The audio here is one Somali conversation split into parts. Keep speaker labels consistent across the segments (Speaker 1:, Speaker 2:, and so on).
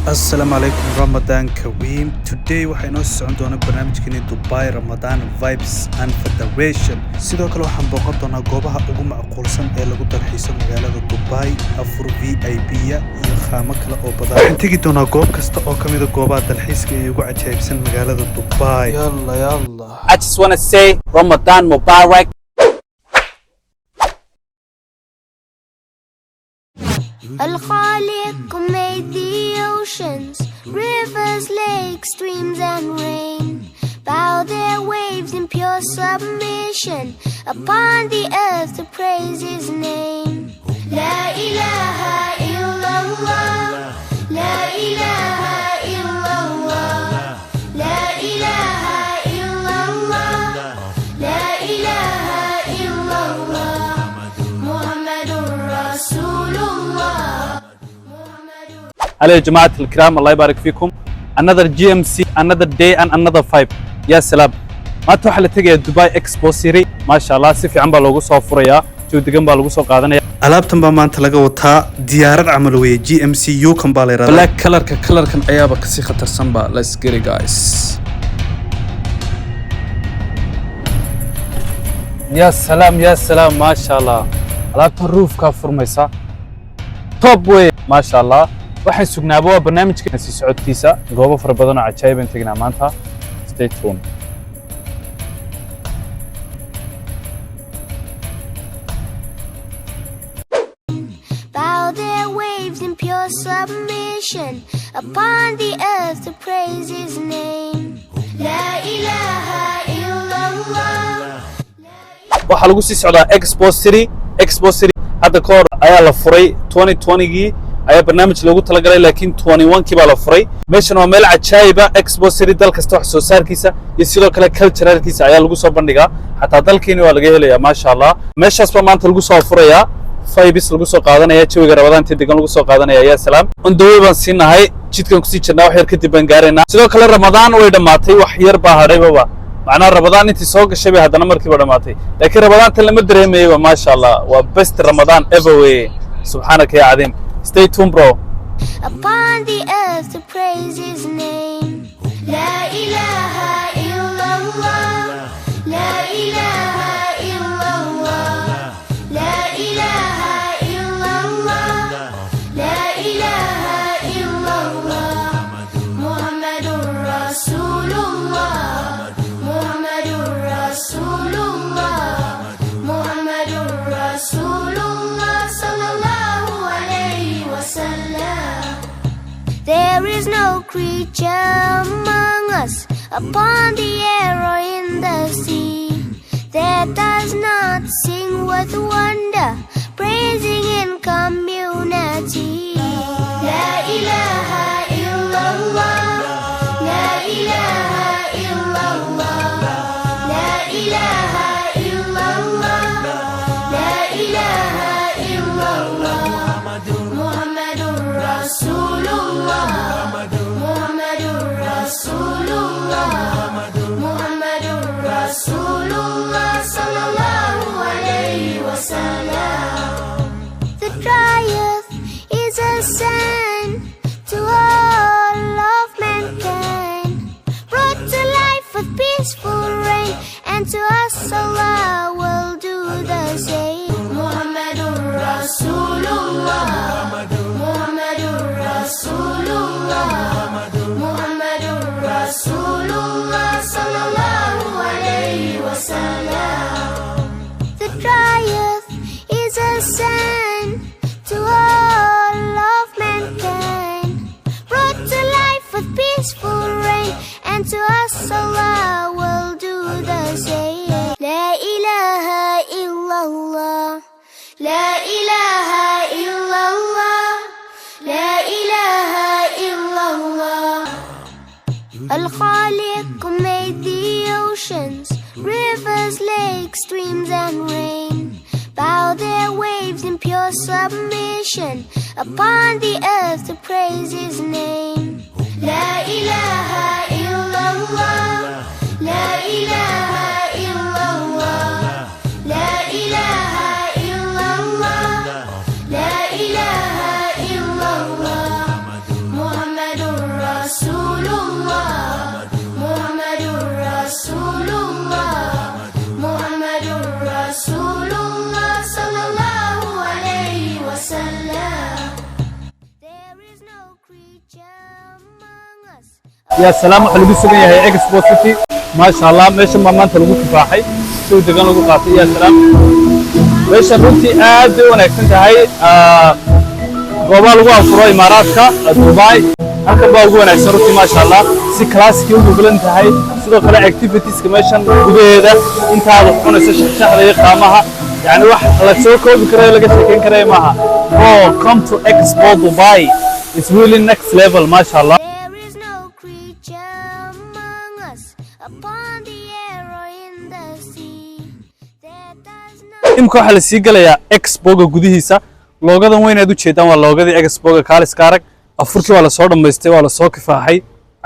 Speaker 1: السلام عليكم رمضان كريم. Today waxaynu socon doonaa barnaamijkeeni Dubai Ramadan Vibes and Federation. sidoo kale waxaan booqan doonaa goobaha ugu macquulsan ee lagu dalxiiso magaalada Dubai, afur VIP-ya iyo qaamo kale oo badan. waxaan tagi doonaa goob kasta oo kamid ah goobaha dalxiiska ee ugu cajaa'ibsan magaalada Dubai. Yalla
Speaker 2: I just want to say Ramadan Mubarak.
Speaker 3: Al-Khaliq made the oceans, rivers, lakes, streams and rain. Bow their waves in pure submission upon the earth to praise His name. La ilaha illallah, la ilaha illallah, la ilaha illallah, la ilaha illallah, Muhammadur Rasulullah.
Speaker 2: Hello جماعة الكرام, الله يبارك فيكم. Another GMC, another day and another vibe. يا سلام. ما تروح لتجي دبي إكسبو سيري ما شاء الله سيف عم بالوجو صافريا شو دقن بالوجو سو قادنا.
Speaker 1: alaabtan baa maanta laga wataa diyaarad camal weeye GMCU kan baa la yiraahdaa.
Speaker 4: black color kan ayaaba kasi khatarsan ba. Let's get it guys.
Speaker 2: يا سلام ما شاء الله. alaabtan roof ka furmaysa. top way ما شاء الله. waxaan sugnaabaa barnaamijkan si socodkiisa goobo fara badan oo cajaa'ib ah tagnaa maanta. Stay tuned.
Speaker 3: Bow their waves in pure submission upon the earth to praise His name. La ilaha illallah.
Speaker 2: waxaa lagu sii socdaa Expo City hadda ka hor ayaa la furay 2020gii ayaa barnaamij loogu talagalay laakiin 21kii baa la furay. meeshan waa meel cajaa'ib ah. Expo City dal kasta wax soo saarkiisa iyo sidoo kale culturalkiisa ayaa lagu soo bandhigaa. xataa dalkeena waa laga helayaa maasha Allah. meeshaas baa maanta lagu soo furayaa vibes lagu soo qaadanaya jawiga Ramadaanta degan lagu soo qaadanaya. ya salaam on the way baan siinahay jidkan ku sii jirnaa wax yar kadib baan gaareynaa. sidoo kale Ramadaan way dhamaatay wax yar baa hadhaybaba macnaa Ramadaan intii soo gashay bay haddana markiiba dhamaatay laakiin Ramadaanta lama dareemayba maasha Allah. waa best Ramadan ever way. subhanaka ya azim. Stay tuned bro.
Speaker 3: Upon the earth to praise His name. La ilaha illallah, la ilaha illallah, la ilaha illallah, la ilaha illallah, Muhammadur Rasulullah, Muhammadur Rasulullah, Muhammadur Rasulullah sallallahu alayhi wa sallam. There is no creature among us, upon the air or in the sea, that does not sing with wonder, praising in community. La ilaha illallah, la ilaha illallah, la ilaha illallah, la ilaha illallah, Muhammadur Rasulullah, Muhammadur Rasulullah, Muhammadur Rasulullah sallallahu alayhi wa sallam. The dry earth is a sign to all of mankind, brought to life with peaceful rain, and to us Allah will do the same. Muhammadur Rasulullah, Muhammadur Rasulullah, Muhammadur Rasulullah sallallahu alayhi wa sallam. The dry earth is a sign to all of mankind, brought to life with peaceful rain, and to us Allah will do the same. La ilaha illallah, la ilaha illallah, la ilaha illallah. Al-Khaliq made the oceans, rivers, lakes, streams and rain. Bow their waves in pure submission upon the earth to praise His name. La ilaha illallah, la ilaha illallah, la ilaha illallah, la ilaha illallah, Muhammad creature among us.
Speaker 2: يا سلام حلو بيسوي هي إكسبو سيتي ما شاء الله ماشي ما أنت لو كنت فاحي شو تقول لو قاطع يا سلام ماشي رنتي آد وأنا كنت هاي قبل وافرو إماراتك دبي halkan baa ugu wanaagsan runtii ma sha Allah si classic ugu bulan tahay sidoo kale activities ka meeshan gudaheeda intaada cunaysa shaxda iyo qaamaha yani wax la soo koobi karo laga sheekeyn karo maaha oh come to Expo Dubai it's really next level ma sha Allah
Speaker 3: There is no creature among us upon the air or in the sea that does not
Speaker 2: imka waxa la sii galayaa Expo-ga gudihiisa loogadan weyn aad u jeedaan waa loogadii Expo-ga Kaaliska arag afurkii waa la soo dhameystay waa la soo kifaaxay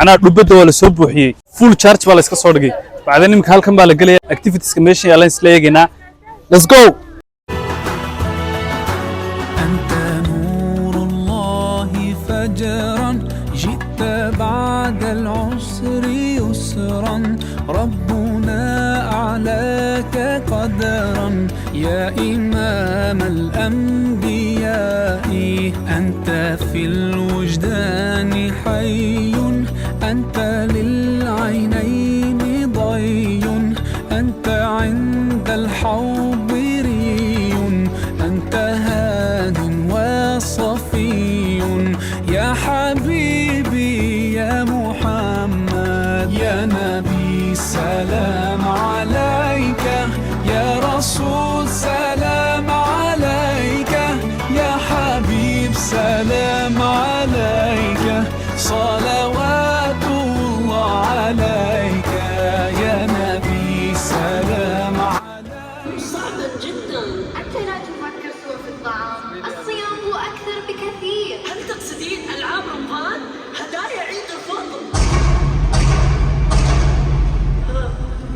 Speaker 2: anaa dhubada waa la soo buuxiyay full charge waa la iska soo dhigay bacdan imka halkan baa la galaya activities ka meesha yaalan isla eegaynaa let's go
Speaker 5: أنت نور الله فجرا جئت بعد العسر يسرا ربنا أعلاك قدرا يا إمام الأنبياء أنت في الوجدان حي أنت للعينين ضي أنت عند الحوض ري أنت هاد وصفي يا حبيبي يا محمد يا نبي سلام عليك يا رسول سلام عليك يا حبيب سلام عليك صلوات الله عليك يا نبي سلام عليك
Speaker 6: صعبا جدا. أنت لا تفكر سوى في الطعام. الصيام هو أكثر بكثير. هل تقصدين ألعاب رمضان؟ هدايا عيد الفطر.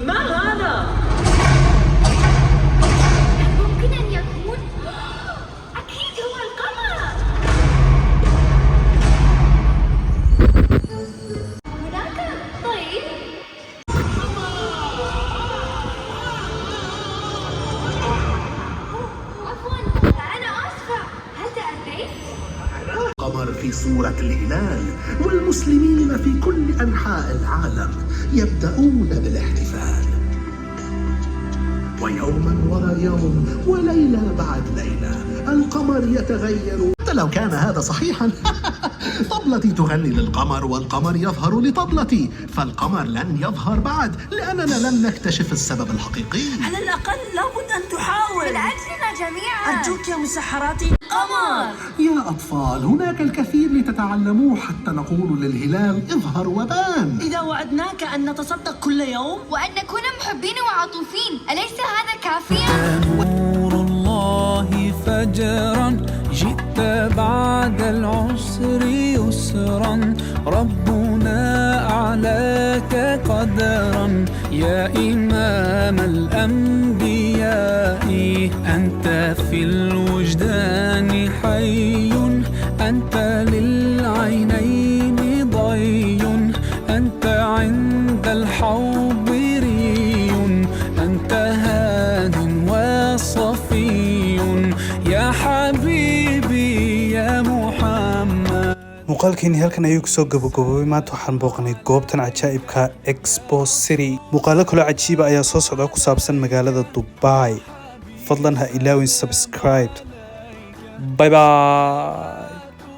Speaker 6: ما هذا؟
Speaker 3: ممكن أن يكون أكيد هو القمر هناك طيب عفوا أنا آسفة هل تأذيت؟
Speaker 7: القمر في صورة الهلال والمسلمين في كل أنحاء العالم يبدأون بالاحتفال ويوما وراء يوم وليلة بعد ليلة القمر يتغير حتى لو كان هذا صحيحا طبلتي تغني للقمر والقمر يظهر لطبلتي فالقمر لن يظهر بعد لأننا لم نكتشف السبب الحقيقي
Speaker 6: على الأقل لابد أن تحاول.
Speaker 3: بالعكسنا جميعا
Speaker 6: أرجوك يا مسحراتي قمر.
Speaker 7: يا أطفال هناك الكثير لتتعلموه حتى نقول للهلال اظهر وبان
Speaker 6: إذا وعدناك أن نتصدق كل يوم
Speaker 3: وأن نكون محبين وعاطفين أليس هذا كافيا؟
Speaker 5: نور الله فجرا جئت بعد العسر يسرا ربنا أعلاك قدرا يا إمام الأنبياء أنت في الوجدان حي أنت للعينين ضي أنت عند الحوض ري أنت هاد وصفي يا حبيبي يا محمد
Speaker 1: muuqaalkeeni halkan ayuu kusoo gabagaboobay maanta waxaan booqanay goobtan cajaa'ibka Expo City muuqaalo kale cajiiba ayaa soo socda ku saabsan magaalada Dubai fadlan ha ilaawin subscribe bye bye